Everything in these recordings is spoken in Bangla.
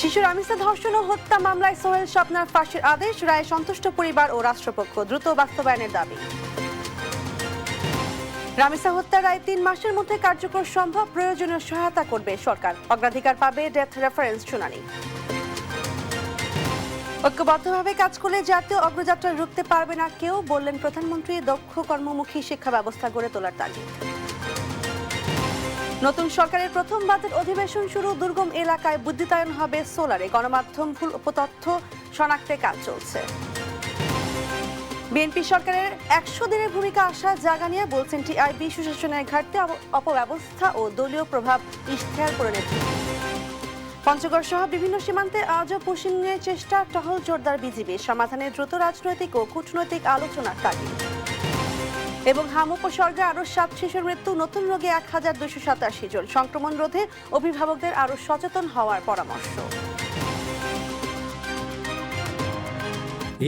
শিশু রামিসা ধর্ষণ ও হত্যা মামলায় সোহেল স্বপ্নার ফাঁসির আদেশ, রায়ে সন্তুষ্ট পরিবার ও রাষ্ট্রপক্ষ, দ্রুত বাস্তবায়নের দাবি। রামিসা হত্যার রায় 3 মাসের মধ্যে কার্যকর সম্ভব, প্রয়োজনীয় সহায়তা করবে সরকার, অগ্রাধিকার পাবে ডেথ রেফারেন্স শুনানি। ঐক্যবদ্ধভাবে কাজ করলে জাতীয় অগ্রযাত্রা রুখতে পারবে না কেউ, বললেন প্রধানমন্ত্রী। দক্ষ কর্মমুখী শিক্ষা ব্যবস্থা গড়ে তোলার তাগিদ। নতুন সরকারের প্রথম বাজেট অধিবেশন শুরু, দুর্গম এলাকায় বিদ্যুতায়ন হবে সোলারে, গণমাধ্যম ভুল উপতথ্য শনাক্তে কাজ চলছে। বিএনপি সরকারের 100 দিনের ভূমিকা আশা জাগা নিয়ে বলছেন টিআইবি, সুশাসনের ঘাটতি, অপব্যবস্থা ও দলীয় প্রভাব ইশতেহার করে নেতৃত্ব। পঞ্চগড় সহ বিভিন্ন সীমান্তে আজও পুশিংয়ের চেষ্টা, টহল জোরদার বিজিবি, সমাধানে দ্রুত রাজনৈতিক ও কূটনৈতিক আলোচনার তাগিদ। এবং হাম উপসর্গে আরও 7 শিশুর মৃত্যু, নতুন রোগে 1287 জন, সংক্রমণ রোধে অভিভাবকদের আরও সচেতন হওয়ার পরামর্শ।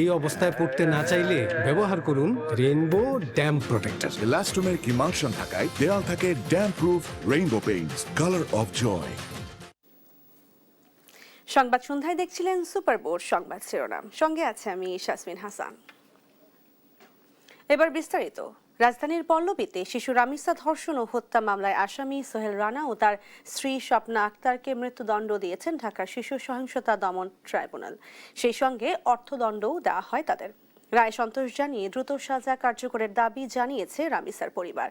এই অবস্থায় পড়তে না চাইলে ব্যবহার করুন Rainbow damp protector. Elastomer emulsion থাকায় দেয়াল থাকে damp proof Rainbow paints, colour of joy. সংবাদ সন্ধ্যায় দেখছিলেন সুপার বোর্ড সংবাদ শিরোনাম, সঙ্গে আছে আমি শাসমিন হাসান। এবার বিস্তারিত। রাজধানীর পল্লবীতে শিশু রামিসা ধর্ষণ ও হত্যা মামলায় আসামি সোহেল রানা ও তার স্ত্রী স্বপ্না আক্তারকে মৃত্যুদণ্ড দিয়েছেন ঢাকার শিশু সহিংসতা দমন ট্রাইব্যুনাল। সেই সঙ্গে অর্থদণ্ডও দেওয়া হয় তাদের। রায় সন্তোষ জানিয়ে দ্রুত সাজা কার্যকরের দাবি জানিয়েছে রামিসার পরিবার।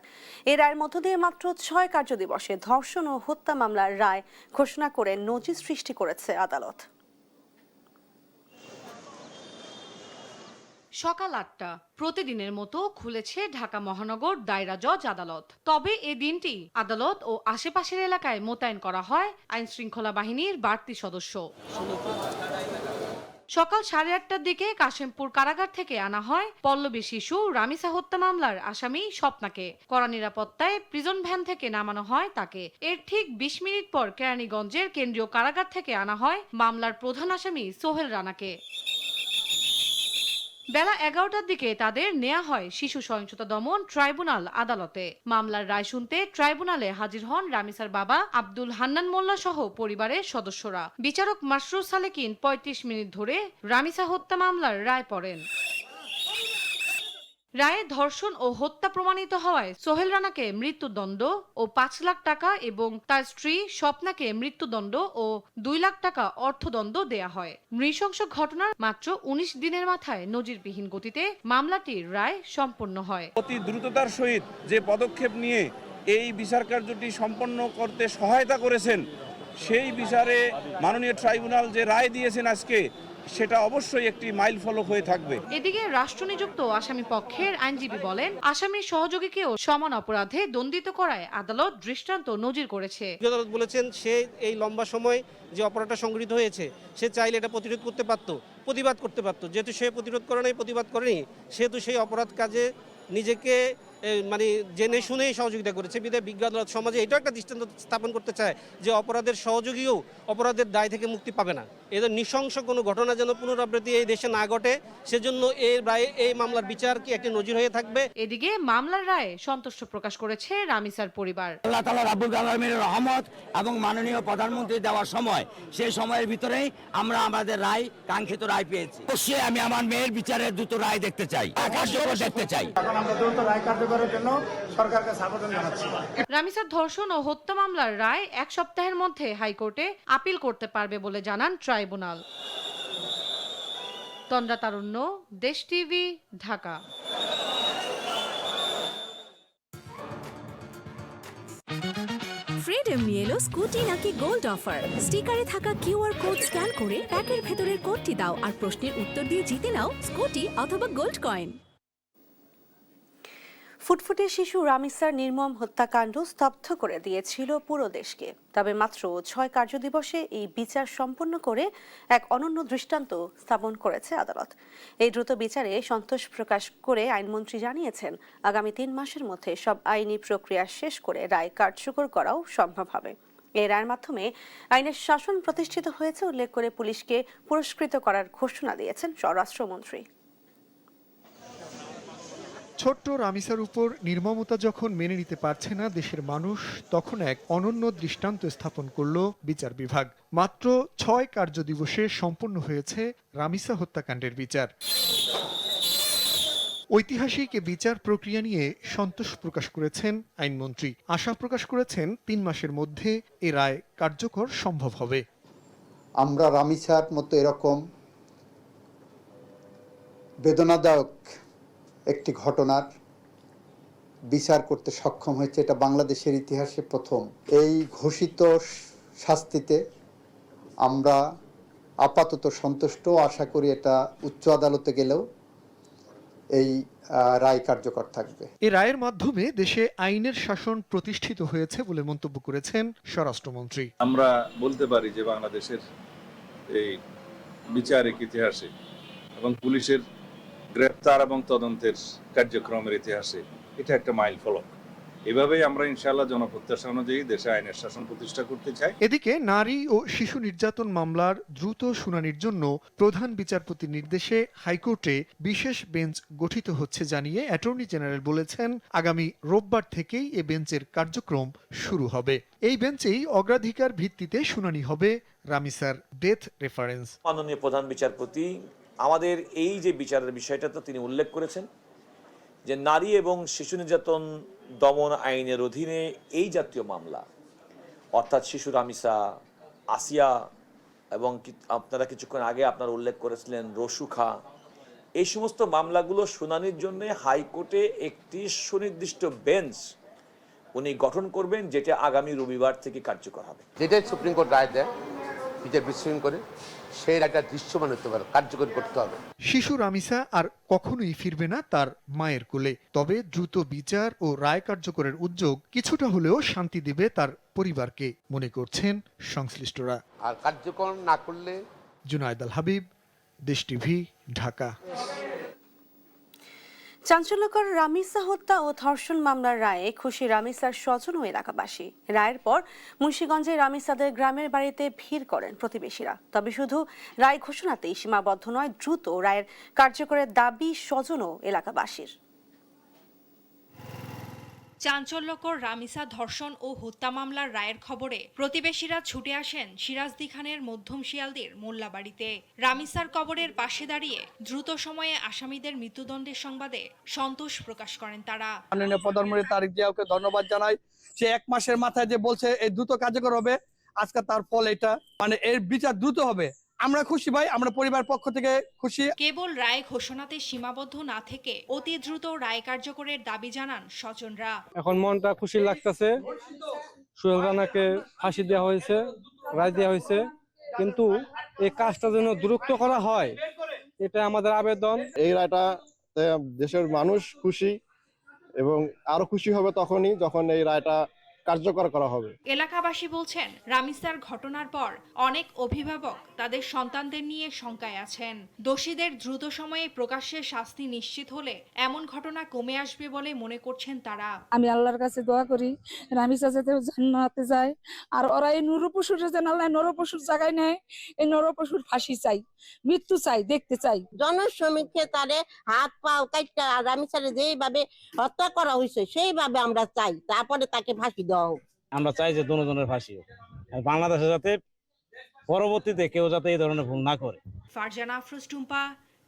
এই রায়ের মধ্য দিয়ে মাত্র 6 কার্যদিবসে ধর্ষণ ও হত্যা মামলার রায় ঘোষণা করে নজির সৃষ্টি করেছে আদালত। সকাল 8টা, প্রতিদিনের মতো খুলেছে ঢাকা মহানগর দায়রা জজ আদালত। তবে এ দিনটি আদালত ও আশেপাশের এলাকায় মোতায়েন করা হয় আইন শৃঙ্খলা বাহিনীর বাড়তি সদস্য। সকাল 8:30টার দিকে কাশেমপুর কারাগার থেকে আনা হয় পল্লবী শিশু রামিসা হত্যা মামলার আসামি স্বপ্নাকে। কড়া নিরাপত্তায় প্রিজন ভ্যান থেকে নামানো হয় তাকে। এর ঠিক 20 মিনিট পর কেরানীগঞ্জের কেন্দ্রীয় কারাগার থেকে আনা হয় মামলার প্রধান আসামি সোহেল রানাকে। বেলা 11টার দিকে তাদের নেওয়া হয় শিশু সহিংসতা দমন ট্রাইব্যুনাল আদালতে। মামলার রায় শুনতে ট্রাইব্যুনালে হাজির হন রামিসার বাবা আব্দুল হান্নান মোল্লা সহ পরিবারের সদস্যরা। বিচারক মাসরুর সালেকিন 35 মিনিট ধরে রামিসা হত্যা মামলার রায় পড়েন। রায়ে ধর্ষণ ও হত্যা প্রমাণিত হওয়ায় সোহেল রানাকে মৃত্যুদণ্ড ও 5 লাখ টাকা এবং তার স্ত্রী স্বপ্নাকে মৃত্যুদণ্ড ও 2 লাখ টাকা অর্থদণ্ড দেয়া হয়। নৃশংস ঘটনার মাত্র 19 দিনের মাথায় নজিরবিহীন গতিতে মামলাটির রায় সম্পন্ন হয়। অতি দ্রুততার সহিত যে পদক্ষেপ নিয়ে এই বিচার কার্যটি সম্পন্ন করতে সহায়তা করেছেন, সেই বিচারে মাননীয় ট্রাইব্যুনাল যে রায় দিয়েছেন আজকে, সেটা অবশ্যই একটি মাইল ফলক হয়ে থাকবে। এদিকে রাষ্ট্রনিযুক্ত আসামি পক্ষের আইনজীবী বলেন, আসামির সহযোগীকেও সমান অপরাধে দণ্ডিত করায় আদালত দৃষ্টান্ত নজির করেছে। আদালত বলেছেন সে এই লম্বা সময় যে অপরাধটা সংঘটিত হয়েছে, সে চাইলে এটা প্রতিরোধ করতে পারত, প্রতিবাদ করতে পারত। যেহেতু সে প্রতিরোধ করে নাই, প্রতিবাদ করেনি, সেহেতু সেই অপরাধ কাজে নিজেকে মানে জেনে শুনেই সহযোগিতা করেছে। বিধায় বিজ্ঞ আদালত সমাজে এটাও একটা দৃষ্টান্ত স্থাপন করতে চায় যে অপরাধের সহযোগীও অপরাধের দায় থেকে মুক্তি পাবে না। এদের নৃশংস কোনো ঘটনা যেন পুনরাবৃত্তি এই দেশে না ঘটে, সেজন্য এই মামলার বিচার কি একটি নজির হয়ে থাকবে। এদিকে মামলার রায়ে সন্তুষ্ট প্রকাশ করেছে রামিসার পরিবার। আল্লাহ তাআলা রাব্বুল আলামিনের রহমত এবং মাননীয় প্রধানমন্ত্রী দেওয়ার সময়, সেই সময়ের ভিতরেই আমরা আমাদের রায়, কাঙ্ক্ষিত রায় পেয়েছি। অবশ্যই আমি আমার মেয়ের বিচারের দ্রুত রায় দেখতে চাই, কার্যকর দেখতে চাই। এখন আমরা দ্রুত রায় কার্যকরের জন্য সরকারকে কাছে আবেদন জানাচ্ছি। রামিসার ধর্ষণ ও হত্যা মামলার রায় 1 সপ্তাহের মধ্যে হাইকোর্টে আপিল করতে পারবে বলে জানান ট্রাইব্যুনাল। তন্দ্রা তারুণ্য, দেশ টিভি, ঢাকা। ফ্রিডম নিয়ে এলো স্কুটি নাকি গোল্ড অফার। স্টিকারে থাকা কিউআর কোড স্ক্যান করে প্যাকের ভেতরের কোডটি দাও আর প্রশ্নের উত্তর দিয়ে জিতে নাও স্কুটি অথবা গোল্ড কয়েন। ফুটফুটে শিশু রামিসার নির্মম হত্যাকাণ্ড স্তব্ধ করে দিয়েছিল পুরো দেশকে। তবে মাত্র 6 কার্যদিবসে এই বিচার সম্পন্ন করে এক অনন্য দৃষ্টান্ত স্থাপন করেছে আদালত। এই দ্রুত বিচারে সন্তোষ প্রকাশ করে আইনমন্ত্রী জানিয়েছেন, আগামী 3 মাসের মধ্যে সব আইনি প্রক্রিয়া শেষ করে রায় কার্যকর করাও সম্ভব হবে। এই রায়ের মাধ্যমে আইনের শাসন প্রতিষ্ঠিত হয়েছে উল্লেখ করে পুলিশকে পুরস্কৃত করার ঘোষণা দিয়েছেন স্বরাষ্ট্রমন্ত্রী। ছোট্ট রামিসার উপর নির্মমতা যখন মেনে নিতে পারছে না দেশের মানুষ, তখন এক অনন্য দৃষ্টান্ত স্থাপন করল বিচার বিভাগ। মাত্র 6 কার্যদিবসে সম্পন্ন হয়েছে রামিসা হত্যাকাণ্ডের বিচার। ঐতিহাসিক এ বিচার প্রক্রিয়া নিয়ে সন্তোষ প্রকাশ করেছেন আইনমন্ত্রী। আশা প্রকাশ করেছেন 3 মাসের মধ্যে এ রায় কার্যকর সম্ভব হবে। আমরা রামিসার মতো এরকম বেদনাদায়ক একটি ঘটনার বিচার করতে সক্ষম হয়েছে, এটা বাংলাদেশের ইতিহাসে প্রথম। এই ঘোষিত শাস্তিতে আমরা আপাতত সন্তুষ্ট। আশা করি এটা উচ্চ আদালতে গেলেও এই রায় কার্যকর থাকবে। এই রায়ের মাধ্যমে দেশে আইনের শাসন প্রতিষ্ঠিত হয়েছে বলে মন্তব্য করেছেন স্বরাষ্ট্রমন্ত্রী। আমরা বলতে পারি যে বাংলাদেশের এই বিচারিক ইতিহাসে এবং পুলিশের গ্রেপ্তার এবং তদন্তের কার্যক্রমের ইতিহাসে এটা একটা মাইল ফলক। এভাবেই আমরা ইনশাআল্লাহ জনপ্রত্যাশা অনুযায়ী দেশে আইনের শাসন প্রতিষ্ঠা করতে চাই। এদিকে নারী ও শিশু নির্যাতন মামলার দ্রুত শুনানির জন্য প্রধান বিচারপতির নির্দেশে হাইকোর্টে বিশেষ বেঞ্চ গঠিত হচ্ছে জানিয়ে অ্যাটর্নি জেনারেল বলেছেন, আগামী রোববার থেকেই এ বেঞ্চের কার্যক্রম শুরু হবে। এই বেঞ্চেই অগ্রাধিকার ভিত্তিতে শুনানি হবে রামিসার ডেথ রেফারেন্স। মাননীয় প্রধান বিচারপতি আমাদের এই যে বিচারের বিষয়টা তো তিনি উল্লেখ করেছেন যে নারী এবং শিশু নির্যাতন দমন আইনের অধীনে এই জাতীয় মামলা, অর্থাৎ শিশু রামিসা, আসিয়া এবং আপনারা কিছুক্ষণ আগে আপনারা উল্লেখ করেছিলেন রসুখা, এই সমস্ত মামলাগুলো শুনানির জন্য হাইকোর্টে একটি সুনির্দিষ্ট বেঞ্চ উনি গঠন করবেন, যেটা আগামী রবিবার থেকে কার্যকর হবে। যেটাই সুপ্রিম কোর্ট রায় দেয় বিচার বিশ্লেষণ করে সেই রায়টা দৃশ্যমান হতে পারে, কার্যকর করতে হবে। শিশু রামিসা আর কখনোই ফিরবে না তার মায়ের কোলে। তবে দ্রুত বিচার ও রায় কার্যকরের উদ্যোগ কিছুটা হলেও শান্তি দেবে তার পরিবারকে, মনে করছেন সংশ্লিষ্টরা। আর কার্যকর না করলে। জুনায়েদ আল হাবিব, দেশ টিভি, ঢাকা। চাঞ্চল্যকর রামিসা হত্যা ও ধর্ষণ মামলার রায়ে খুশি রামিসার স্বজন ও এলাকাবাসী। রায়ের পর মুন্সিগঞ্জে রামিসাদের গ্রামের বাড়িতে ভিড় করেন প্রতিবেশীরা। তবে শুধু রায় ঘোষণাতেই সীমাবদ্ধ নয়, দ্রুত রায়ের কার্যকরের দাবি স্বজন ও এলাকাবাসীর। চাঞ্চল্যকর রামিসা ধর্ষণ ও হত্যা মামলার রায়ের খবরে প্রতিবেশীরা ছুটে আসেন সিরাজদি খানের মধ্যম শিয়ালদীর মোল্লাবাড়িতে। রামিসার কবরের পাশে দাঁড়িয়ে দ্রুত সময়ে আসামিদের মৃত্যুদণ্ডের সংবাদে সন্তোষ প্রকাশ করেন তারা। মাননীয় প্রধানমন্ত্রী তারেক জিয়াকে ধন্যবাদ জানাই। সে 1 মাসের মাথায় যে বলছে এই দ্রুত কার্যকর হবে, আজকে তার ফল এটা, মানে এর বিচার দ্রুত হবে। আমরা খুশি ভাই, আমরা পরিবার পক্ষ থেকে খুশি। কেবল রায় ঘোষণাতে সীমাবদ্ধ না থেকে অতি দ্রুত রায় কার্যকরের দাবি জানান স্বজনরা। এখন মনটা খুশি লাগতেছে, সোহেল রানাকে ফাঁসি দেওয়া হয়েছে, রায় দেওয়া হয়েছে, কিন্তু এই কাজটা যেন দ্রুত করা হয়, এটা আমাদের আবেদন। এই রায়টা দেশের মানুষ খুশি এবং আরো খুশি হবে তখনই যখন এই রায়টা কার্যকর করা হবে। এলাকাবাসী বলছেন, রামিসার ঘটনার পর অনেক অভিভাবক তাদের সন্তানদের নিয়ে শঙ্কায় আছেন। দোষীদের দ্রুত সময়ে প্রকাশ্যে শাস্তি নিশ্চিত হলে এমন ঘটনা কমে আসবে বলে মনে করছেন তারা। আমি আল্লাহর কাছে দোয়া করি রামিসা যাতে জান্নাতে যায়, আর ওরা এই নরপশুর যেন আল্লাহ নরপশুর জায়গায় নেয়। এই নরপশুর ফাঁসি চাই, মৃত্যু চাই, দেখতে চাই। জনসমীক্ষে তারে হাত পাও কাইটা রামিসারে যেইভাবে হত্যা করা হয়েছে সেইভাবে আমরা চাই, তারপরে তাকে ফাঁসি দেওয়া হোক। আমরা চাই যে দুজনের ফাঁসি হোক, বাংলাদেশে যাতে পরবর্তীতে কেউ যাতে এই ধরনের ভুল না করে। ফারজানা আফরোজ টুম্পা,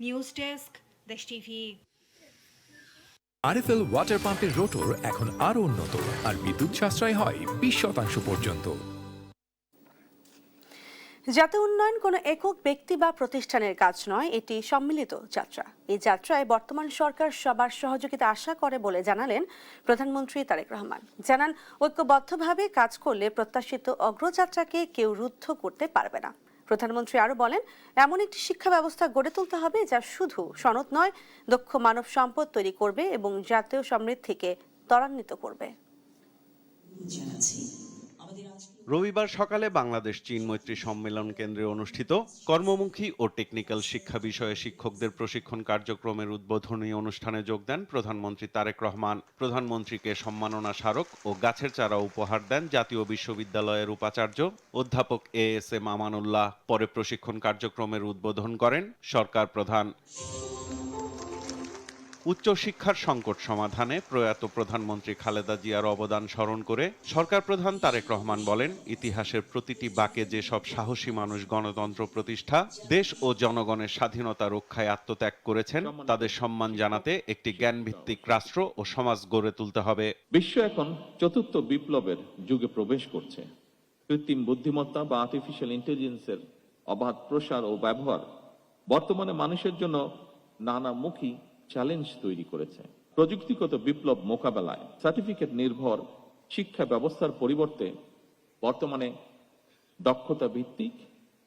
নিউজ ডেস্ক, দেশ টিভি। আরএফএল ওয়াটার পাম্পের রোটর এখন আরো উন্নত আর বিদ্যুৎ সাশ্রয় হয় 20% পর্যন্ত। জাতীয় উন্নয়ন কোনো একক ব্যক্তি বা প্রতিষ্ঠানের কাজ নয়, এটি সম্মিলিত যাত্রা। এই যাত্রায় বর্তমান সরকার সবার সহযোগিতা আশা করে বলে জানালেন প্রধানমন্ত্রী তারেক রহমান। জানান, ঐক্যবদ্ধভাবে কাজ করলে প্রত্যাশিত অগ্রযাত্রাকে কেউ রুদ্ধ করতে পারবে না। প্রধানমন্ত্রী আরও বলেন, এমন একটি শিক্ষা ব্যবস্থা গড়ে তুলতে হবে যা শুধু সনদ নয়, দক্ষ মানব সম্পদ তৈরি করবে এবং জাতীয় সমৃদ্ধিকে ত্বরান্বিত করবে। রবিবার সকালে বাংলাদেশ চীন মৈত্রী সম্মেলন কেন্দ্রে অনুষ্ঠিত কর্মমুখী ও টেকনিক্যাল শিক্ষা বিষয়ে শিক্ষকদের প্রশিক্ষণ কার্যক্রমের উদ্বোধনী অনুষ্ঠানে যোগ দেন প্রধানমন্ত্রী তারেক রহমান। প্রধানমন্ত্রীকে সম্মাননা স্মারক ও গাছের চারা উপহার দেন জাতীয় বিশ্ববিদ্যালয়ের উপাচার্য অধ্যাপক ASM আমানুল্লাহ। পরে প্রশিক্ষণ কার্যক্রমের উদ্বোধন করেন সরকার প্রধান। উচ্চশিক্ষার সংকট সমাধানে প্রয়াত প্রধানমন্ত্রী খালেদা জিয়ার অবদান স্মরণ করে সরকার প্রধান তারেক রহমান বলেন, ইতিহাসের প্রতিটি বাঁকে যেসব সাহসী মানুষ গণতন্ত্র প্রতিষ্ঠা, দেশ ও জনগণের স্বাধীনতা রক্ষায় আত্মত্যাগ করেছেন, তাদের সম্মান জানাতে একটি জ্ঞানভিত্তিক রাষ্ট্র ও সমাজ গড়ে তুলতে হবে। বিশ্ব এখন চতুর্থ বিপ্লবের যুগে প্রবেশ করছে। কৃত্রিম বুদ্ধিমত্তা বা আর্টিফিশিয়াল ইন্টেলিজেন্সের অবাধ প্রসার ও ব্যবহার বর্তমানে মানুষের জন্য নানামুখী চ্যালেঞ্জ তৈরি করেছে। প্রযুক্তিগত বিপ্লব মোকাবেলায় সার্টিফিকেট নির্ভর শিক্ষা ব্যবস্থার পরিবর্তে বর্তমানে দক্ষতা ভিত্তিক,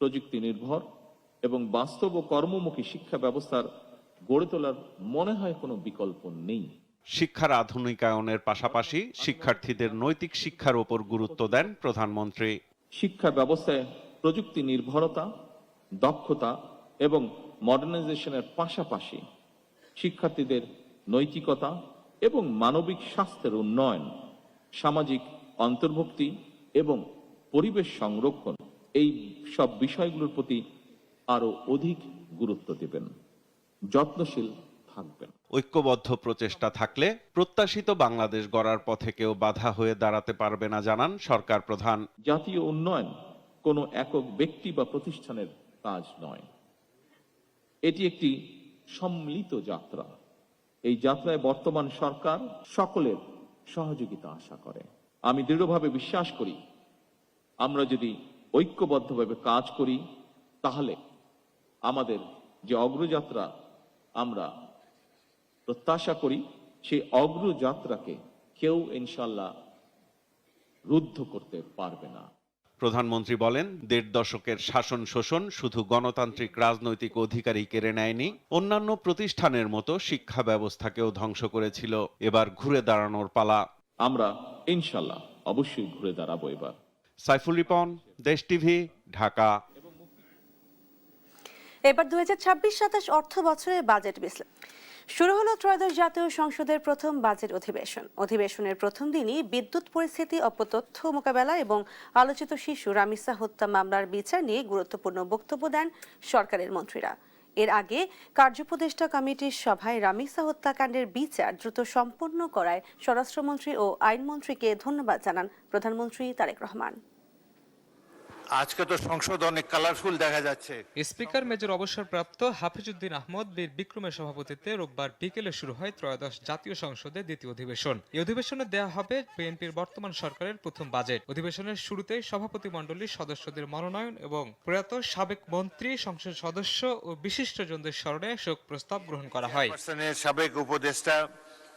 প্রযুক্তি নির্ভর এবং বাস্তব ও কর্মমুখী শিক্ষা ব্যবস্থার গড়ে তোলার মনে হয় কোনো বিকল্প নেই। শিক্ষার আধুনিকায়নের পাশাপাশি শিক্ষার্থীদের নৈতিক শিক্ষার ওপর গুরুত্ব দেন প্রধানমন্ত্রী। শিক্ষা ব্যবস্থায় প্রযুক্তি নির্ভরতা, দক্ষতা এবং মডার্নাইজেশনের পাশাপাশি শিক্ষার্থীদের নৈতিকতা এবং মানবিক স্বাস্থ্যের উন্নয়ন, সামাজিক অন্তর্ভুক্তি এবং পরিবেশ সংরক্ষণ, এই সব বিষয়গুলোর প্রতি আরো অধিক গুরুত্ব দেবেন, যত্নশীল থাকবেন। ঐক্যবদ্ধ প্রচেষ্টা থাকলে প্রত্যাশিত বাংলাদেশ গড়ার পথে কেউ বাধা হয়ে দাঁড়াতে পারবে না, জানান সরকার প্রধান। জাতীয় উন্নয়ন কোনো একক ব্যক্তি বা প্রতিষ্ঠানের কাজ নয়, এটি একটি সম্মিলিত যাত্রা। এই যাত্রায় বর্তমান সরকার সকলের সহযোগিতা আশা করে। আমি দৃঢ়ভাবে বিশ্বাস করি, আমরা যদি ঐক্যবদ্ধভাবে কাজ করি তাহলে আমাদের যে অগ্রযাত্রা আমরা প্রত্যাশা করি, সেই অগ্রযাত্রাকে কেউ ইনশাল্লাহ রুদ্ধ করতে পারবে না। প্রধানমন্ত্রী বলেন, ১.৫ দশকের শাসন শোষণ শুধু গণতান্ত্রিক রাজনৈতিক অধিকারই কেড়ে নেয়নি, অন্যান্য প্রতিষ্ঠানের মতো শিক্ষা ব্যবস্থাকেও ধ্বংস করেছিল। এবার ঘুরে দাঁড়ানোর পালা। আমরা ইনশাল্লাহ অবশ্যই ঘুরে দাঁড়াবো এবার। সাইফুল রিপন, দেশ টিভি, ঢাকা। এবার 2026-27 অর্থ বছরের বাজেট বিশ্লেষণ শুরু হলো ত্রয়োদশ জাতীয় সংসদের প্রথম বাজেট অধিবেশনের প্রথম দিনই বিদ্যুৎ পরিস্থিতি, অপতথ্য মোকাবেলা এবং আলোচিত শিশু রামিসা হত্যা মামলার বিচার নিয়ে গুরুত্বপূর্ণ বক্তব্য দেন সরকারের মন্ত্রীরা। এর আগে কার্যোপদেষ্টা কমিটির সভায় রামিসা হত্যাকাণ্ডের বিচার দ্রুত সম্পন্ন করায় স্বরাষ্ট্রমন্ত্রী ও আইনমন্ত্রীকে ধন্যবাদ জানান প্রধানমন্ত্রী তারেক রহমান। আজকে তো সংসদ অনেক কালারফুল দেখা যাচ্ছে। স্পিকার মেজর অবসরপ্রাপ্ত হাফিজউদ্দিন আহমদ বীর বিক্রমের সভাপতিত্বে রোববার বিকেলে শুরু হয় ত্রয়োদশ জাতীয় সংসদের দ্বিতীয় অধিবেশন। এই অধিবেশনে দেয়া হবে বিএনপির বর্তমান সরকারের প্রথম বাজেট। অধিবেশনের শুরুতেই সভাপতি মণ্ডলীর সদস্যদের মনোনয়ন এবং প্রয়াত সাবেক মন্ত্রী, সংসদ সদস্য ও বিশিষ্টজনদের স্মরণে শোক প্রস্তাব গ্রহণ করা হয়। সাবেক উপদেষ্টা,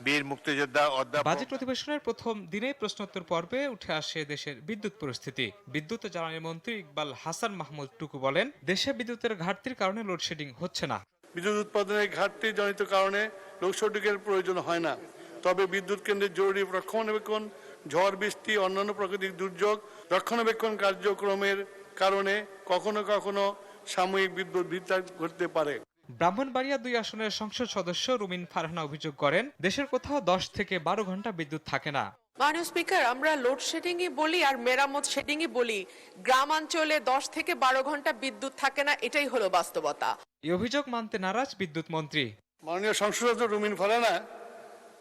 বীর মুক্তিযোদ্ধা, বাজেট অধিবেশনের প্রথম দিনেই প্রশ্নোত্তর পর্বে উঠে আসে দেশের বিদ্যুৎ পরিস্থিতি। বিদ্যুৎ ও জ্বালানি মন্ত্রী ইকবাল হাসান মাহমুদ টুকু বলেন, দেশে বিদ্যুতের ঘাটতির কারণে লোডশেডিং হচ্ছে না। বিদ্যুৎ উৎপাদনের ঘাটতি জনিত কারণে লোডশেডিংয়ের প্রয়োজন হয় না। তবে বিদ্যুৎ কেন্দ্রের জরুরি রক্ষণাবেক্ষণ, ঝড় বৃষ্টি, অন্যান্য প্রাকৃতিক দুর্যোগ রক্ষণাবেক্ষণ কার্যক্রমের কারণে কখনো কখনো সাময়িক বিদ্যুৎ বিভ্রাট ঘটতে পারে। ব্রাহ্মণবাড়িয়া 2 আসনের সংসদ সদস্য রুমিন ফারহানা অভিযোগ করেন, দেশের কোথাও 10 থেকে 12 ঘন্টা বিদ্যুৎ থাকে না। মাননীয় স্পিকার, আমরা লোডশেডিংই বলি আর মেরামত শেডিংই বলি, গ্রামাঞ্চলে 10 থেকে 12 ঘন্টা বিদ্যুৎ থাকে না, এটাই হলো বাস্তবতা। এই অভিযোগ মানতে নারাজ বিদ্যুৎ মন্ত্রী। মাননীয় সংসদ সদস্য রুমিন ফারহানা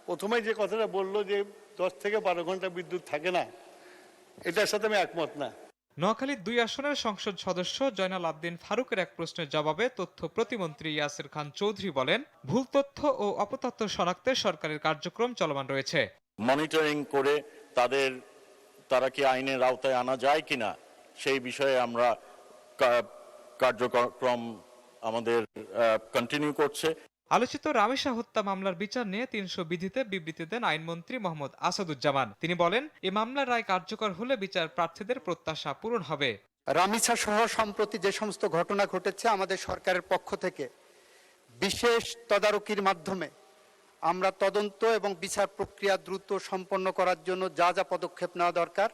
প্রথমে যে কথাটা বললো যে 10 থেকে 12 ঘন্টা বিদ্যুৎ থাকে না, এটার সাথে আমি একমত না। নোয়াখালীর 2 আসনের সংসদ সদস্য জয়নাল আবদিন ফারুকের এক প্রশ্নের জবাবে তথ্য প্রতিমন্ত্রী ইয়াসির খান চৌধুরী বলেন, ভুল তথ্য ও অপতথ্য শনাক্তে সরকারের কার্যক্রম চলমান রয়েছে। মনিটরিং করে তারা কি আইনের আওতায় আনা যায় কিনা সেই বিষয়ে আমরা কার্যক্রম আমাদের কন্টিনিউ করছে। আলোচিত রামেসা হত্যা মামলার বিচার নিয়ে 300 বিধিতে বিবৃতি দেন আইনমন্ত্রী মোহাম্মদ আসাদুজ্জামান। তিনি বলেন, এই মামলার রায় কার্যকর হলে বিচার প্রার্থীদের প্রত্যাশা পূরণ হবে। রামিসা সহ সম্প্রতি যে সমস্ত ঘটনা ঘটেছে, আমাদের সরকারের পক্ষ থেকে বিশেষ তদারকির মাধ্যমে আমরা তদন্ত এবং বিচার প্রক্রিয়া দ্রুত সম্পন্ন করার জন্য যা যা পদক্ষেপ নেওয়া দরকার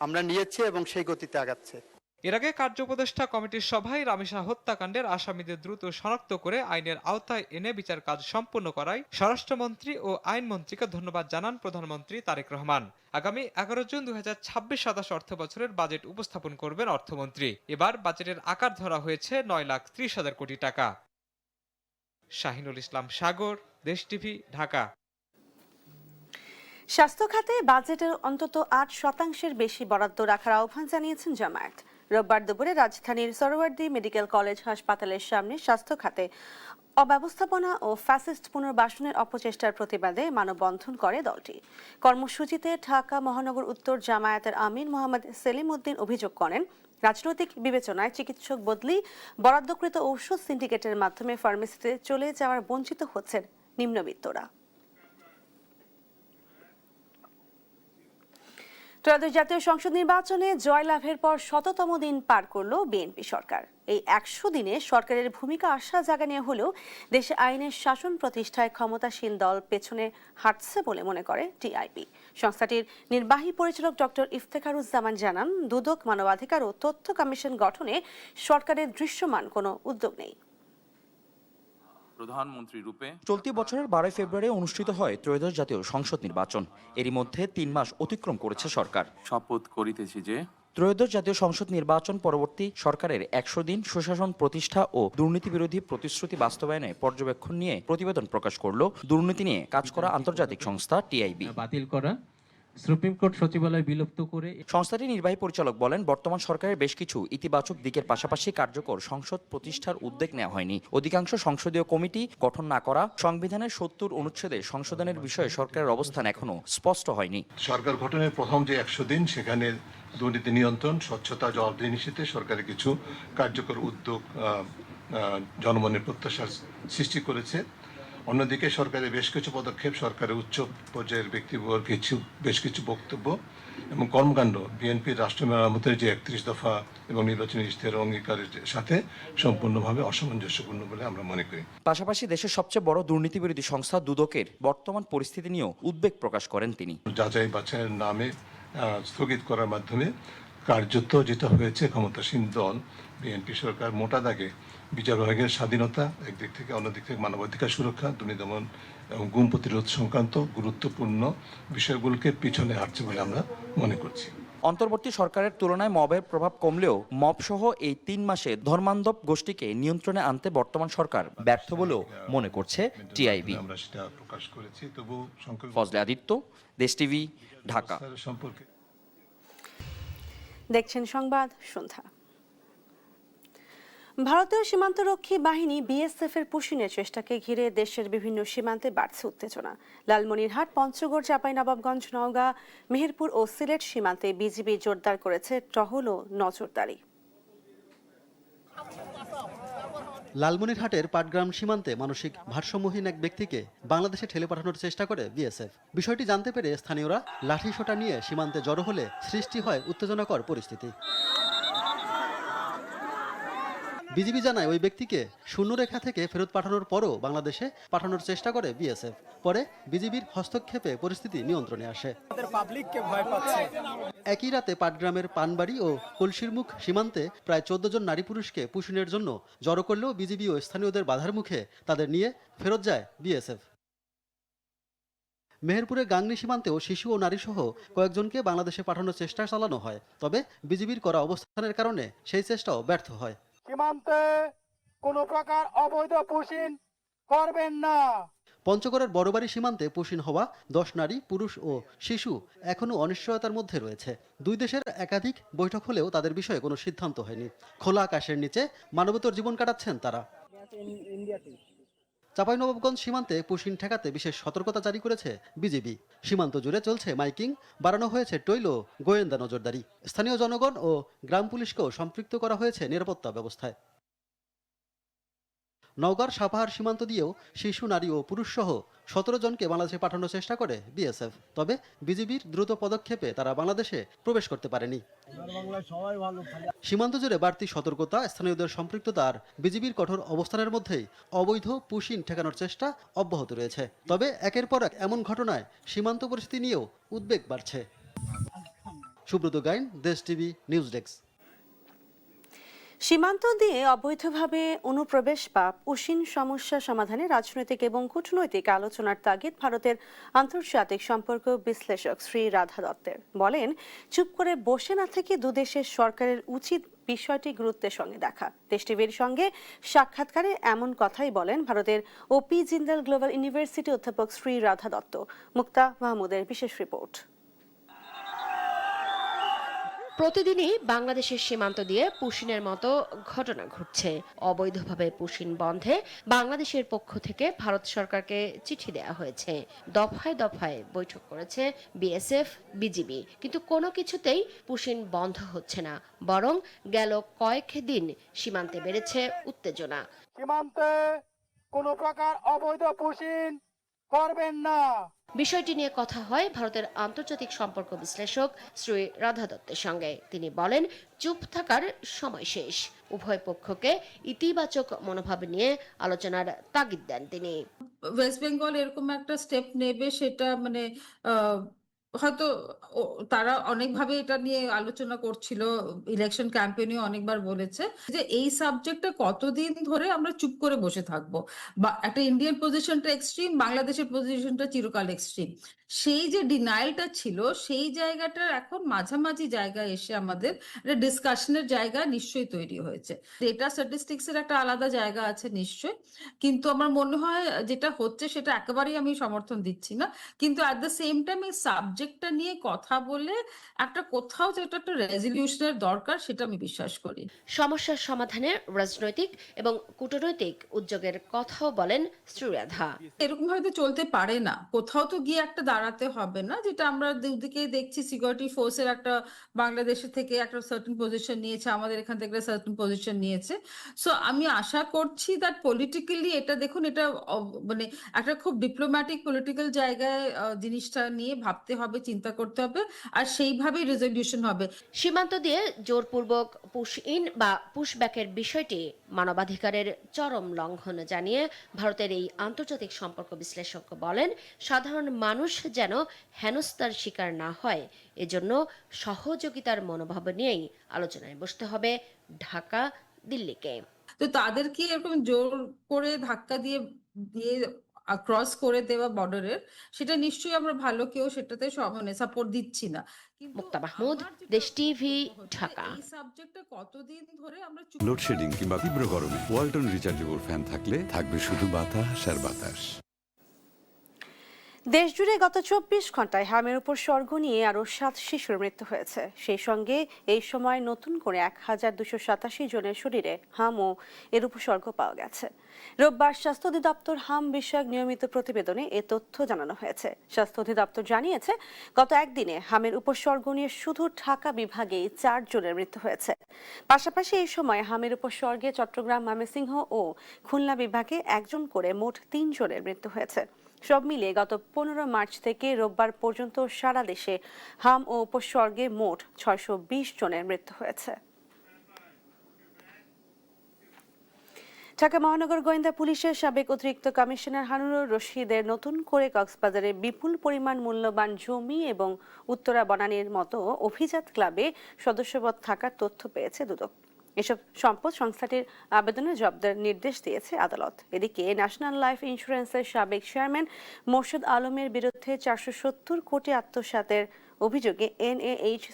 আমরা নিয়েছি এবং সেই গতিতে আগাচ্ছে। এর আগে কার্যোপদেষ্টা কমিটির সভায় রামিসা হত্যাকাণ্ডের আসামিদের দ্রুত শনাক্ত করে আইনের আওতায় এনে বিচার কাজ সম্পন্ন করায় স্বরাষ্ট্রমন্ত্রী ও আইনমন্ত্রীকে ধন্যবাদ জানান প্রধানমন্ত্রী তারেক রহমান। আগামী 11 জুন 2026-27 অর্থ বছরের বাজেট উপস্থাপন করবেন অর্থমন্ত্রী। এবার বাজেটের আকার ধরা হয়েছে 9,30,000 কোটি টাকা। শাহিনুল ইসলাম সাগর, দেশ টিভি, ঢাকা। স্বাস্থ্য খাতে বাজেটের অন্তত ৮% বেশি বরাদ্দ রাখার আহ্বান জানিয়েছেন জামায়াত। রোববার দুপুরে রাজধানীর সরোয়ার্দী মেডিকেল কলেজ হাসপাতালের সামনে স্বাস্থ্য খাতে অব্যবস্থাপনা ও ফ্যাসিস্ট পুনর্বাসনের অপচেষ্টার প্রতিবাদে মানববন্ধন করে দলটি। কর্মসূচিতে ঢাকা মহানগর উত্তর জামায়াতের আমির মোহাম্মদ সেলিম উদ্দিন অভিযোগ করেন, রাজনৈতিক বিবেচনায় চিকিৎসক বদলি বরাদ্দকৃত ঔষধ সিন্ডিকেটের মাধ্যমে ফার্মেসিতে চলে যাওয়ার বঞ্চিত হচ্ছেন নিম্নবিত্তরা। ত্রয়োদশ জাতীয় সংসদ নির্বাচনে জয়লাভের পর ১০০তম দিন পার করল বিএনপি সরকার। এই ১০০ দিনে সরকারের ভূমিকা আশা জাগানো হলেও দেশে আইনের শাসন প্রতিষ্ঠায় ক্ষমতাসীন দল পেছনে হাঁটছে বলে মনে করে টিআইবি। সংস্থাটির নির্বাহী পরিচালক ডক্টর ইফতেখারুজ্জামান জানান, দুদক, মানবাধিকার ও তথ্য কমিশন গঠনে সরকারের দৃশ্যমান কোনো উদ্যোগ নেই। প্রধানমন্ত্রী রূপে চলতি বছরের 12 ফেব্রুয়ারি অনুষ্ঠিত হয় ত্রয়োদশ জাতীয় সংসদ নির্বাচন। এরই মধ্যে 3 মাস অতিক্রম করেছে সরকার। শপথ করিতেছি যে ত্রয়োদশ জাতীয় সংসদ নির্বাচন পরবর্তী সরকারের 100 দিন সুশাসন প্রতিষ্ঠা ও দুর্নীতি বিরোধী প্রতিশ্রুতি বাস্তবায়নে পর্যবেক্ষণ নিয়ে প্রতিবেদন প্রকাশ করল দুর্নীতি নিয়ে কাজ করা আন্তর্জাতিক সংস্থা টিআইবি। বাতিল করা, সুপ্রিম কোর্ট সচিবালয় বিলুপ্ত করে। সংস্থাটির নির্বাহী পরিচালক বলেন, বর্তমান সরকারের বেশ কিছু ইতিবাচক দিকের পাশাপাশি কার্যকর সংসদ প্রতিষ্ঠার উদ্যোগ নেওয়া হয়নি। অধিকাংশ সংসদীয় কমিটি গঠন না করা, সংবিধানের 70 অনুচ্ছেদে সংশোধনের বিষয়ে সরকারের অবস্থান এখনো স্পষ্ট হয়নি। সরকার গঠনের প্রথম যে 100 দিন, সেখানে দুর্নীতি নিয়ন্ত্রণ, স্বচ্ছতা, জবাবদিহি নিশ্চিতে সরকারের কিছু কার্যকর উদ্যোগ জনমনের প্রত্যাশার সৃষ্টি করেছে। অন্যদিকে সরকারের বেশ কিছু পদক্ষেপ, সরকারের উচ্চ পর্যায়ের ব্যক্তিবর্গের বেশ কিছু বক্তব্য এবং কর্মকাণ্ড বিএনপির রাষ্ট্র মেরামতের যে 31 দফা এবং নির্বাচনী ইশতেহার অঙ্গীকারের সাথে সম্পূর্ণভাবে অসামঞ্জস্যপূর্ণ বলে আমরা মনে করি। পাশাপাশি দেশের সবচেয়ে বড় দুর্নীতি বিরোধী সংস্থা দুদকের বর্তমান পরিস্থিতি নিয়েও উদ্বেগ প্রকাশ করেন তিনি। যাচাই বাছাইয়ের নামে স্থগিত করার মাধ্যমে কার্যত যেটা হয়েছে, ক্ষমতাসীন দল বিএনপি সরকার মোটা দাগে বিচার বিভাগের স্বাধীনতা একদিক থেকে, অন্যদিক থেকে মানবাধিকার সুরক্ষা, দুর্নীতি দমন এবং গুম প্রতিরোধ সংক্রান্ত গুরুত্বপূর্ণ বিষয়গুলোকে পিছনে হাঁটছে বলে আমরা মনে করছি। অন্তর্বর্তী সরকারের তুলনায় মবের প্রভাব কমলেও মব সহ এই 3 মাসে ধর্মান্ধব গোষ্ঠীকে নিয়ন্ত্রণে আনতে বর্তমান সরকার ব্যর্থ বলেও মনে করছে টিআইবি। আমরা সেটা প্রকাশ করেছি। তবু ফজলে আদিত্য, দেশ টিভি, ঢাকা। দেখছেন সংবাদ সন্ধ্যা। ভারতীয় সীমান্তরক্ষী বাহিনী বিএসএফ এর পুশিনের চেষ্টাকে ঘিরে দেশের বিভিন্ন সীমান্তে বাড়ছে উত্তেজনা। লালমনিরহাট, পঞ্চগড়, চাঁপাইনবাবগঞ্জ, নওগাঁ, মেহেরপুর ও সিলেট সীমান্তে বিজিবি জোরদার করেছে টহল ও নজরদারি। লালমনিরহাটের পাটগ্রাম সীমান্তে মানসিক ভারসাম্যহীন এক ব্যক্তিকে বাংলাদেশে ঠেলে পাঠানোর চেষ্টা করে বিএসএফ। বিষয়টি জানতে পেরে স্থানীয়রা লাঠিসোঁটা নিয়ে সীমান্তে জড়ো হলে সৃষ্টি হয় উত্তেজনাকর পরিস্থিতি। বিজিবি জানায়, ওই ব্যক্তিকে শূন্যরেখা থেকে ফেরত পাঠানোর পরও বাংলাদেশে পাঠানোর চেষ্টা করে বিএসএফ। পরে বিজিবির হস্তক্ষেপে পরিস্থিতি নিয়ন্ত্রণে আসে। একই রাতে পাটগ্রামের পানবাড়ি ও কলসিরমুখ সীমান্তে প্রায় 14 জন নারী পুরুষকে পুশিনের জন্য জড়ো করলেও বিজিবি ও স্থানীয়দের বাধার মুখে তাদের নিয়ে ফেরত যায় বিএসএফ। মেহেরপুরের গাংনী সীমান্তেও শিশু ও নারীসহ কয়েকজনকে বাংলাদেশে পাঠানোর চেষ্টা চালানো হয়, তবে বিজিবির করা অবস্থানের কারণে সেই চেষ্টাও ব্যর্থ হয়। সীমান্তে কোনো প্রকার অবৈধ পুশিন করবেন না। পঞ্চগড়ের বড়বাড়ি সীমান্তে পুশিন হওয়া 10 নারী, পুরুষ ও শিশু এখনও অনিশ্চয়তার মধ্যে রয়েছে। দুই দেশের একাধিক বৈঠক হলেও তাদের বিষয়ে কোনো সিদ্ধান্ত হয়নি। খোলা আকাশের নিচে মানবেতর জীবন কাটাচ্ছেন তারা। চাঁপাইনবাবগঞ্জ সীমান্তে পুশিন ঠেকাতে বিশেষ সতর্কতা জারি করেছে বিজিবি। সীমান্ত জুড়ে চলছে মাইকিং, বাড়ানো হয়েছে টৈল ও গোয়েন্দা নজরদারি। স্থানীয় জনগণ ও গ্রাম পুলিশকেও সম্পৃক্ত করা হয়েছে নিরাপত্তা ব্যবস্থায়। নওগাঁর সাপাহার সীমান্ত দিয়েও শিশু, নারী ও পুরুষ সহ 17 জনকে বাংলাদেশে পাঠানোর চেষ্টা করে বিএসএফ, তবে বিজিবির দ্রুত পদক্ষেপে তারা বাংলাদেশে প্রবেশ করতে পারেনি। সীমান্ত জুড়ে বাড়তি সতর্কতা, স্থানীয়দের সম্পৃক্ততা আর বিজিবির কঠোর অবস্থানের মধ্যেই অবৈধ পুশিন ঠেকানোর চেষ্টা অব্যাহত রয়েছে। তবে একের পর এক এমন ঘটনায় সীমান্ত পরিস্থিতি নিয়েও উদ্বেগ বাড়ছে। সুব্রত গাইন, দেশ টিভি, নিউজ ডেস্ক। সীমান্ত দিয়ে অবৈধভাবে অনুপ্রবেশ বা পুশিন সমস্যা সমাধানে রাজনৈতিক এবং কূটনৈতিক আলোচনার তাগিদ ভারতের আন্তর্জাতিক সম্পর্ক বিশ্লেষক শ্রী রাধা দত্তের। বলেন, চুপ করে বসে না থেকে দুদেশের সরকারের উচিত বিষয়টি গুরুত্বের সঙ্গে দেখা। দেশ টিভির সঙ্গে সাক্ষাৎকারে এমন কথাই বলেন ভারতের ওপি জিন্দাল গ্লোবাল ইউনিভার্সিটি অধ্যাপক শ্রী রাধা দত্ত। মুক্তা মাহমুদের বিশেষ রিপোর্ট। প্রতিদিনই বাংলাদেশের সীমান্ত দিয়ে পুশিনের মতো ঘটনা ঘটছে। অবৈধভাবে পুশিন বন্ধে বাংলাদেশের পক্ষ থেকে ভারত সরকারকে চিঠি দেওয়া হয়েছে। দফায় দফায় বৈঠক করেছে বিএসএফ, বিজিবি, কিন্তু কোনো কিছুতেই পুশিন বন্ধ হচ্ছে না, বরং গেল কয়েক দিন সীমান্তে বেড়েছে উত্তেজনা। সীমান্তে কোনো প্রকার অবৈধ পুশিন করবেন না। বিষয়টি নিয়ে কথা হয় ভারতের আন্তর্জাতিক সম্পর্ক বিশ্লেষক শ্রী রাধা দত্তের সঙ্গে। তিনি বলেন, চুপ থাকার সময় শেষ। উভয় পক্ষকে ইতিবাচক মনোভাব নিয়ে আলোচনার তাগিদ দেন তিনি। ওয়েস্ট বেঙ্গল এরকম একটা স্টেপ নেবে, সেটা মানে হয়তো তারা অনেকভাবে এটা নিয়ে আলোচনা করছিল, ইলেকশন ক্যাম্পেইনেও অনেকবার বলেছে যে এই সাবজেক্টটা কতদিন ধরে আমরা চুপ করে বসে থাকবো। বা একটা ইন্ডিয়ান পজিশনটা এক্সট্রিম, বাংলাদেশের পজিশনটা চিরকাল এক্সট্রিম। সেই যে ডিনায়ালটা ছিল, সেই জায়গাটার এখন মাঝামাঝি জায়গায় এসে আমাদের একটা ডিসকাশনের জায়গা নিশ্চয়ই তৈরি হয়েছে। ডেটা স্ট্যাটিস্টিক্স এর একটা আলাদা জায়গা আছে নিশ্চয়, কিন্তু আমার মনে হয় যেটা হচ্ছে সেটা একেবারেই আমি সমর্থন দিচ্ছি না, কিন্তু অ্যাট দ্য সেম টাইম এই সাবজেক্টটা নিয়ে কথা বলে একটা কোথাও যেটা একটা রেজলিউশনের দরকার, সেটা আমি বিশ্বাস করি। সমস্যার সমাধানে রাজনৈতিক এবং কূটনৈতিক উদ্যোগের কথাও বলেন শ্রী রাধা। এরকম হয়তো চলতে পারে না, কোথাও তো গিয়ে একটা দাঁড়াতে হবে না, যেটা আমরা দুদিকে দেখছি। সিকিউরিটি ফোর্সের একটা বাংলাদেশের থেকে একটা সার্টেন পজিশন নিয়েছে, আমাদের এখান থেকে একটা সার্টেন পজিশন নিয়েছে। সো আমি আশা করছি দ্যাট পলিটিক্যালি এটা দেখুন, এটা মানে একটা খুব ডিপ্লোম্যাটিক পলিটিক্যাল জায়গায় জিনিসটা নিয়ে ভাবতে হবে, চিন্তা করতে হবে, আর সেইভাবেই রেজলিউশন হবে। সীমান্ত দিয়ে জোরপূর্বক পুশ ইন বা পুশ ব্যাকের বিষয়টি মানবাধিকারের চরম লঙ্ঘন জানিয়ে ভারতের এই আন্তর্জাতিক সম্পর্ক বিশ্লেষক বলেন, সাধারণ মানুষ যেন হেনস্থার শিকার না হয়, এজন্য সহযোগিতার মনোভাব নিয়েই আলোচনায় বসতে হবে ঢাকা, দিল্লিকে। তো তাদেরকে এরকম জোর করে ধাক্কা দিয়ে দিয়ে ক্রস করে দেওয়া বর্ডারের, সেটা নিশ্চয়ই আমরা ভালো কেউ সেটাতে মানে সাপোর্ট দিচ্ছি না। মুক্তা মাহমুদ, দেশ টিভি, ঢাকা। এই সাবজেক্টটা কতদিন ধরে আমরা লোডশেডিং কিংবা তীব্র গরমে ওয়ালটন রিচার্জেবল ফ্যান থাকলে থাকবে শুধু বাতাস আর বাতাস। দেশজুড়ে গত 24 ঘন্টায় হামের উপর স্বর্গ নিয়ে আরও 7 শিশুর মৃত্যু হয়েছে। সেই সঙ্গে এই সময় নতুন করে 1287 জনের শরীরে হাম ও এর উপসর্গ পাওয়া গেছে। রোববার স্বাস্থ্য অধিদপ্তর হাম বিষয়ক নিয়মিত প্রতিবেদনে এ তথ্য জানানো হয়েছে। স্বাস্থ্য অধিদপ্তর জানিয়েছে, গত একদিনে হামের উপসর্গ নিয়ে শুধু ঢাকা বিভাগেই 4 জনের মৃত্যু হয়েছে। পাশাপাশি এই সময় হামের উপসর্গে চট্টগ্রাম, ময়মনসিংহ ও খুলনা বিভাগে 1 জন করে মোট 3 জনের মৃত্যু হয়েছে। সব মিলিয়ে গত 15 মার্চ থেকে রোববার পর্যন্ত সারা দেশে হাম ও উপসর্গে মোট 620 জনের মৃত্যু হয়েছে। ঢাকা মহানগর গোয়েন্দা পুলিশের সাবেক অতিরিক্ত কমিশনার হারুনুর রশিদের নতুন করে কক্সবাজারে বিপুল পরিমাণ মূল্যবান জমি এবং উত্তরা বনানীর মতো অভিজাত ক্লাবে সদস্যপদ থাকার তথ্য পেয়েছে দুদক। এসব সম্পদ সংস্থাটির আবেদনে জব্দের নির্দেশ দিয়েছে আদালত। এদিকে ন্যাশনাল লাইফ ইন্স্যুরেন্সের সাবেক চেয়ারম্যান মোর্শেদ আলমের বিরুদ্ধে 470 কোটি আত্মসাতের অভিযোগে NAH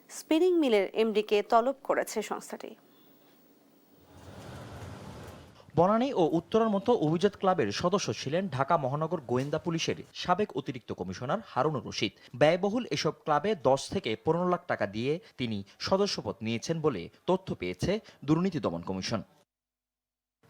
স্পিনিং মিলের এমডিকে তলব করেছে সংস্থাটি। বনানী ও উত্তরার মতো অভিজাত ক্লাবের সদস্য ছিলেন ঢাকা মহানগর গোয়েন্দা পুলিশের সাবেক অতিরিক্ত কমিশনার হারুনুর রশিদ। ব্যয়বহুল এসব ক্লাবে 10 থেকে 15 লাখ টাকা দিয়ে তিনি সদস্যপদ নিয়েছেন বলে তথ্য পেয়েছে দুর্নীতি দমন কমিশন।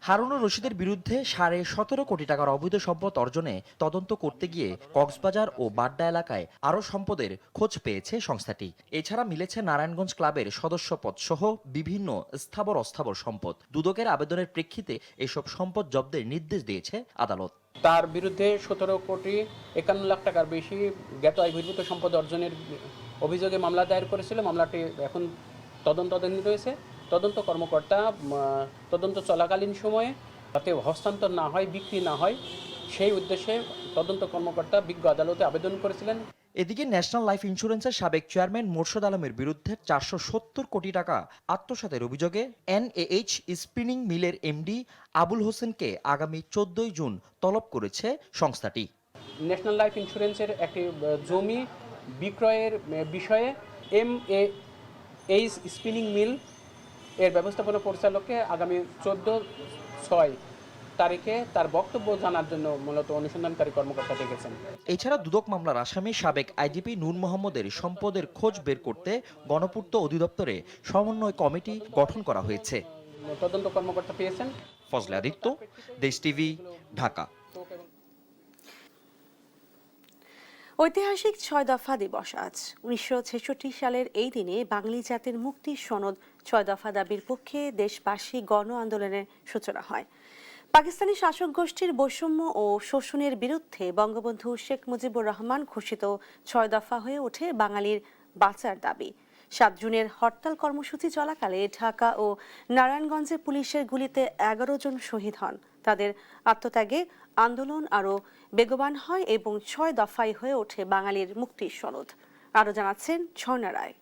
হারুনুর রশিদের বিরুদ্ধে 17.5 কোটি টাকার অবৈধ সম্পদ অর্জনে তদন্ত করতে গিয়ে কক্সবাজার ও বাড্ডা এলাকায় আরও সম্পদের খোঁজ পেয়েছে সংস্থাটি। এছাড়া মিলেছে নারায়ণগঞ্জ ক্লাবের সদস্যপদ সহ বিভিন্ন স্থাবর অস্থাবর সম্পদ। দুদকের আবেদনের প্রেক্ষিতে এসব সম্পদ জব্দের নির্দেশ দিয়েছে আদালত। তার বিরুদ্ধে 17 কোটি 51 লাখ টাকার বেশি জ্ঞাত আয় বহির্ভূত সম্পদ অর্জনের অভিযোগে মামলা দায়ের করেছিল। মামলাটি এখন তদন্তাধীন রয়েছে। তদন্ত কর্মকর্তা তদন্ত চলাকালীন সময়ে যাতে হস্তান্তর না হয়, বিক্রি না হয়, সেই উদ্দেশ্যে তদন্ত কর্মকর্তা বিজ্ঞ আদালতে আবেদন করেছিলেন। এদিকে ন্যাশনাল লাইফ ইন্স্যুরেন্সের সাবেক চেয়ারম্যান মোর্শেদ আলমের বিরুদ্ধে 470 কোটি টাকা আত্মসাতের অভিযোগে NAH স্পিনিং মিলের এমডি আবুল হোসেনকে আগামী 14 জুন তলব করেছে সংস্থাটি। ন্যাশনাল লাইফ ইন্স্যুরেন্সের একটি জমি বিক্রয়ের বিষয়ে MAH স্পিনিং মিল এর ব্যবস্থাপনা পরিচালককে আগামী 14/6 তারিখে তার বক্তব্য জানার জন্য মূলত অনুসন্ধানকারী কর্মকর্তা ডেকেছেন। এছাড়া দুদক মামলার আসামি সাবেক আইজিপি নূর মোহাম্মদের সম্পদের খোঁজ বের করতে গণপূর্ত অধিদপ্তরে সমন্বয় কমিটি গঠন করা হয়েছে। তদন্ত কর্মকর্তা পেয়েছেন। ফজলে আদিত্য, দেশ টিভি, ঢাকা। ঐতিহাসিক 6 দফা দিবস আজ। 1966 সালের এই দিনে বাঙালি জাতির মুক্তির সনদ 6 দফা দাবির পক্ষে দেশবাসী গণ আন্দোলনের সূচনা হয়। পাকিস্তানি শাসক গোষ্ঠীর বৈষম্য ও শোষণের বিরুদ্ধে বঙ্গবন্ধু শেখ মুজিবুর রহমান ঘোষিত 6 দফা হয়ে ওঠে বাঙালির বাঁচার দাবি। 7 জুনের হরতাল কর্মসূচি চলাকালে ঢাকা ও নারায়ণগঞ্জে পুলিশের গুলিতে 11 জন শহীদ হন। তাদের আত্মত্যাগে আন্দোলন আরও বেগবান হয় এবং 6 দফায় হয়ে ওঠে বাঙালির মুক্তির সনদ। আরও জানাচ্ছেন ঝর্ণা রায়।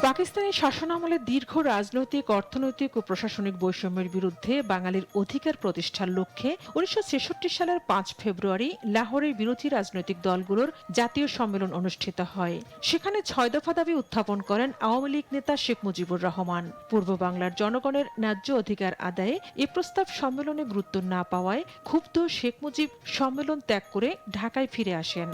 পাকিস্তানি শাসনামলে দীর্ঘ রাজনৈতিক, অর্থনৈতিক ও প্রশাসনিক বৈষম্যের বিরুদ্ধে বাঙালির অধিকার প্রতিষ্ঠার লক্ষ্যে 1966 সালের 5 ফেব্রুয়ারি লাহোরের বিরোধী রাজনৈতিক দলগুলোর জাতীয় সম্মেলন অনুষ্ঠিত হয়। সেখানে 6 দফা দাবি উত্থাপন করেন আওয়ামী লীগ নেতা শেখ মুজিবুর রহমান। পূর্ব বাংলার জনগণের ন্যায্য অধিকার আদায়ে এ প্রস্তাব সম্মেলনে গুরুত্ব না পাওয়ায় ক্ষুব্ধ শেখ মুজিব সম্মেলন ত্যাগ করে ঢাকায় ফিরে আসেন।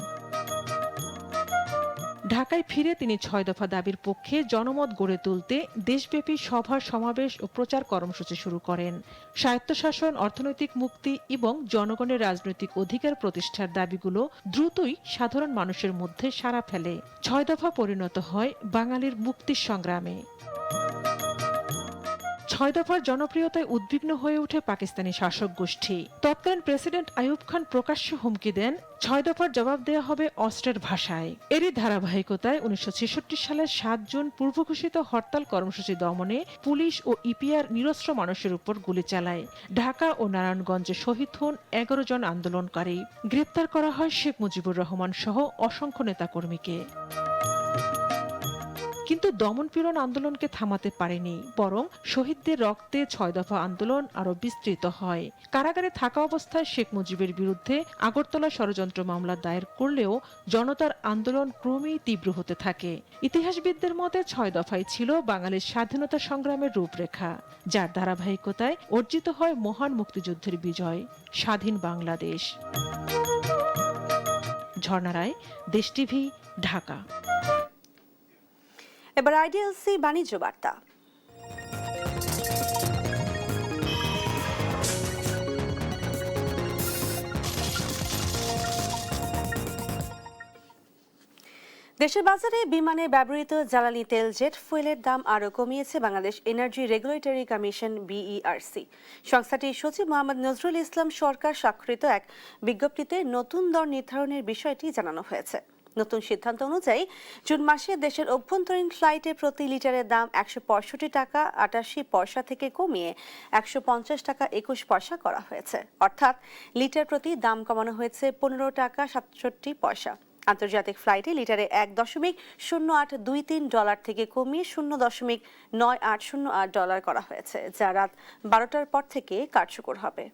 ঢাকায় ফিরে তিনি 6 দফা দাবির পক্ষে জনমত গড়ে তুলতে দেশব্যাপী সভা, সমাবেশ ও প্রচার কর্মসূচি শুরু করেন। স্বায়ত্তশাসন, অর্থনৈতিক মুক্তি এবং জনগণের রাজনৈতিক অধিকার প্রতিষ্ঠার দাবিগুলো দ্রুতই সাধারণ মানুষের মধ্যে সাড়া ফেলে। 6 দফা পরিণত হয় বাঙালির মুক্তির সংগ্রামে। 6 দফার জনপ্রিয়তায় উদ্বিগ্ন হয়ে ওঠে পাকিস্তানি শাসক গোষ্ঠী। তৎকালীন প্রেসিডেন্ট আইয়ুব খান প্রকাশ্যে হুমকি দেন 6 দফার জবাব দেওয়া হবে অস্ত্রের ভাষায়। এরই ধারাবাহিকতায় 1966 সালের 7 জুন পূর্ব ঘোষিত হরতাল কর্মসূচি দমনে পুলিশ ও ইপিআর নিরস্ত্র মানুষের উপর গুলি চালায়। ঢাকা ও নারায়ণগঞ্জে শহীদ হন 11 জন আন্দোলনকারী। গ্রেপ্তার করা হয় শেখ মুজিবুর রহমান সহ অসংখ্য নেতাকর্মীকে। কিন্তু দমনপীড়ন আন্দোলনকে থামাতে পারেনি, বরং শহীদদের রক্তে 6 দফা আন্দোলন আরো বিস্তৃত হয়। কারাগারে থাকা অবস্থায় শেখ মুজিবের বিরুদ্ধে আগরতলা ষড়যন্ত্র মামলা দায়ের করলেও জনতার আন্দোলন ক্রমেই তীব্র হতে থাকে। ইতিহাসবিদদের মতে 6 দফাই ছিল বাঙালির স্বাধীনতা সংগ্রামের রূপরেখা, যার ধারাবাহিকতায় অর্জিত হয় মহান মুক্তিযুদ্ধের বিজয়, স্বাধীন বাংলাদেশ। ঝর্ণা রায়, দেশ টিভি, ঢাকা। এবার আইডিএলসি বাণিজ্য বার্তা। দেশের বাজারে বিমানে ব্যবহৃত জ্বালানি তেল জেট ফুয়েলের দাম আরও কমিয়েছে Bangladesh energy regulatory commission BERC। সংস্থাটির সচিব মোহাম্মদ নজরুল ইসলাম সরকার স্বাক্ষরিত এক বিজ্ঞপ্তিতে নতুন দর নির্ধারণের বিষয়টি জানানো হয়েছে। নতুন সিদ্ধান্ত অনুযায়ী জুন মাসে দেশের অভ্যন্তরীণ ফ্লাইটে প্রতি লিটারের দাম 165 টাকা 88 পয়সা থেকে কমিয়ে 150 টাকা 21 পয়সা করা হয়েছে। অর্থাৎ লিটার প্রতি দাম কমানো হয়েছে 15 টাকা 67 পয়সা। আন্তর্জাতিক ফ্লাইটে লিটারে $1.0823 থেকে কমিয়ে $0.9808 করা হয়েছে, যা রাত 12টার পর থেকে কার্যকর হবে।